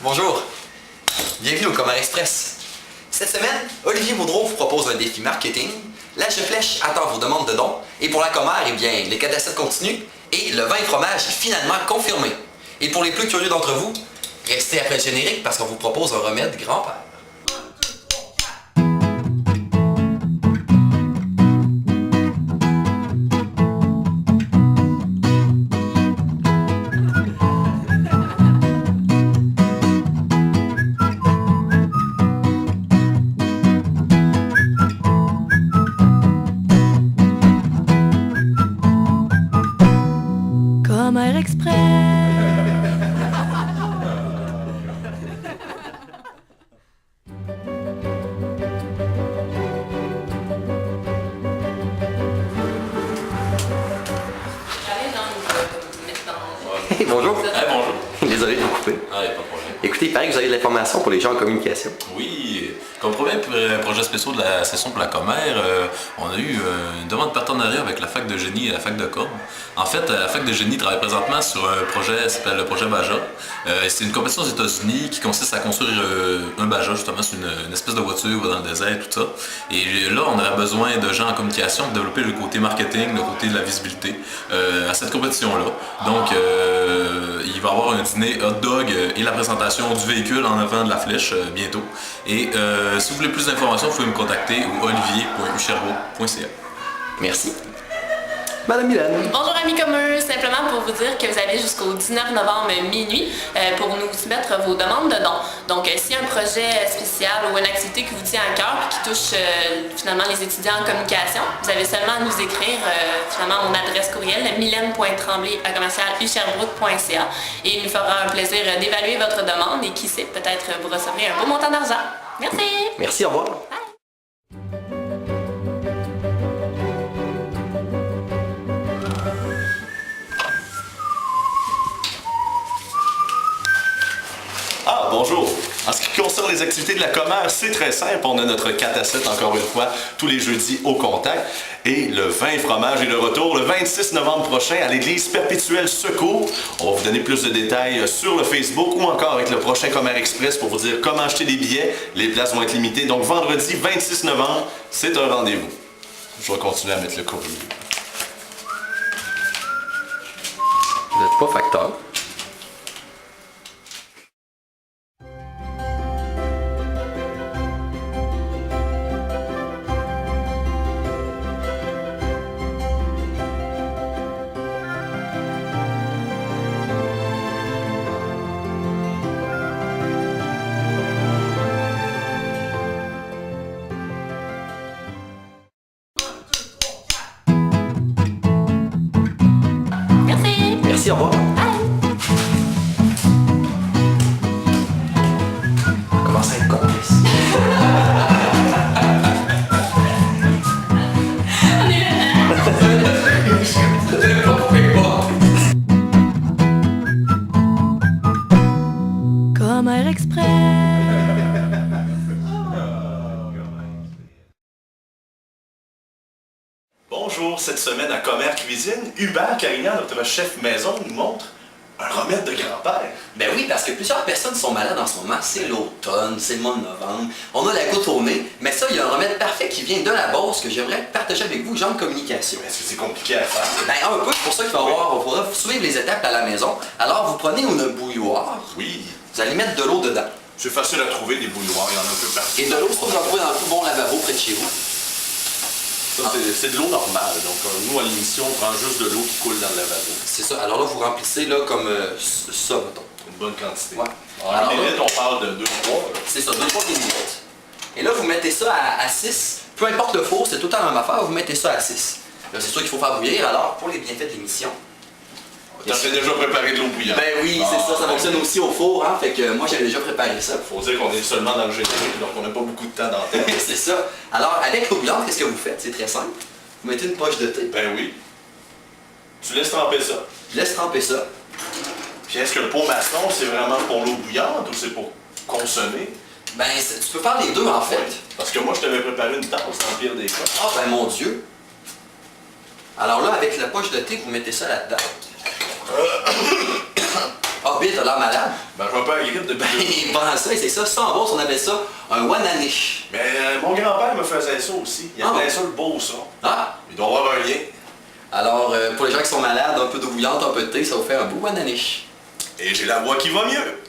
Bonjour, bienvenue au Commère Express. Cette semaine, Olivier Boudreau vous propose un défi marketing. L'Âge de Flèche attend vos demandes de dons. Et pour la Commère, eh bien, les cadassettes continuent et le vin et fromage est finalement confirmé. Et pour les plus curieux d'entre vous, restez après le générique parce qu'on vous propose un remède grand-père. Commère Express. Hey, bonjour. Ah, bonjour. Désolé de vous couper. Ah, il n'y a pas de problème. Écoutez, il paraît que vous avez de l'information pour les gens en communication. Oui, comme premier projet spécial de la session pour la Commère, on a eu une demande de partenariat avec la Fac de génie et la Fac de Com. En fait, la Fac de génie travaille présentement sur un projet qui s'appelle le projet Baja. C'est une compétition aux États-Unis qui consiste à construire un Baja, justement, c'est une espèce de voiture dans le désert, tout ça. Et là, on aurait besoin de gens en communication pour développer le côté marketing, le côté de la visibilité à cette compétition-là. Donc, il va y avoir un dîner hot dog et la présentation du véhicule en avant de la flèche bientôt. Et si vous voulez plus d'informations, vous pouvez me contacter au olivier.ucherbo.ca. Merci. Madame Milan. Bonjour amis communs, simplement pour vous dire que vous avez jusqu'au 19 novembre minuit pour nous soumettre vos demandes de dons. Donc s'il y a un projet spécial ou une activité qui vous tient à cœur et qui touche finalement les étudiants en communication, vous avez seulement à nous écrire finalement à mon adresse courriel mylène.tremblay@ucherbrooke.ca et il nous fera un plaisir d'évaluer votre demande et qui sait, peut-être vous recevrez un beau montant d'argent. Merci! Merci, au revoir. Bye. Ah, bonjour! En ce qui concerne les activités de la Commère, c'est très simple. On a notre 4 à 7, encore une fois, tous les jeudis au contact. Et le vin et fromage est de retour le 26 novembre prochain à l'église Perpétuelle Secours. On va vous donner plus de détails sur le Facebook ou encore avec le prochain Commère Express pour vous dire comment acheter des billets. Les places vont être limitées. Donc, vendredi 26 novembre, c'est un rendez-vous. Je vais continuer à mettre le courrier. Vous n'êtes pas facteur. Merci! Merci, au revoir. On va commencer à être complice. Commère Express. Bonjour, cette semaine à Commère Cuisine, Hubert Carignan, notre chef maison, nous montre un remède de grand-père. Ben oui, parce que plusieurs personnes sont malades en ce moment. C'est l'automne, c'est le mois de novembre. On a la goutte au nez, mais ça, il y a un remède parfait qui vient de la Beauce que j'aimerais partager avec vous, genre de communication. Est-ce que c'est compliqué à faire? Ben un peu, c'est pour ça qu'il faudra suivre les étapes à la maison. Alors, vous prenez une bouilloire, Oui, vous allez mettre de l'eau dedans. c'est facile à trouver des bouilloires, il y en a un peu partout. Et de l'eau, vous en trouvez dans tout bon lavabo près de chez vous. Ça, c'est de l'eau normale, donc nous à l'émission, on prend juste de l'eau qui coule dans le lavabo. C'est ça. Alors là, vous remplissez là comme ça, mettons. Une bonne quantité. Ouais. En Alors là, minutes, on parle de 2-3. c'est ça, 2-3 minutes. Et là, vous mettez ça à 6. Peu importe le four, c'est tout le temps la même affaire, vous mettez ça à 6. Là, c'est sûr qu'il faut faire bouillir. Alors, pour les bienfaits de l'émission, T'as fait déjà préparé de l'eau bouillante. ben oui, c'est ça fonctionne aussi au four, hein. Fait que moi, j'avais déjà préparé ça. Faut dire qu'on est seulement dans le générique, donc on n'a pas beaucoup de temps dans la tête. C'est ça. Alors, avec l'eau bouillante, qu'est-ce que vous faites? C'est très simple. Vous mettez une poche de thé. Ben oui. Tu laisses tremper ça. Je laisse tremper ça. Puis est-ce que le pot maçon, c'est vraiment pour l'eau bouillante ou c'est pour consommer? Ben, tu peux faire les deux, en fait. Parce que moi, je t'avais préparé une tasse dans le pire des cas. Ah, ben mon Dieu. Alors là, avec la poche de thé, vous mettez ça là-dedans. Ah, bien, t'as l'air malade. Ben, je vais pas à la grippe depuis. Ben, pendant ça, c'est ça, sans bourse, on appelle ça un wananish. Mais mon grand-père me faisait ça aussi. Il appelait ça le beau son. Ah! Il doit y avoir un lien. Alors, pour les gens qui sont malades, un peu d'eau bouillante, un peu de thé, ça vous fait un beau wananish. Et j'ai la voix qui va mieux.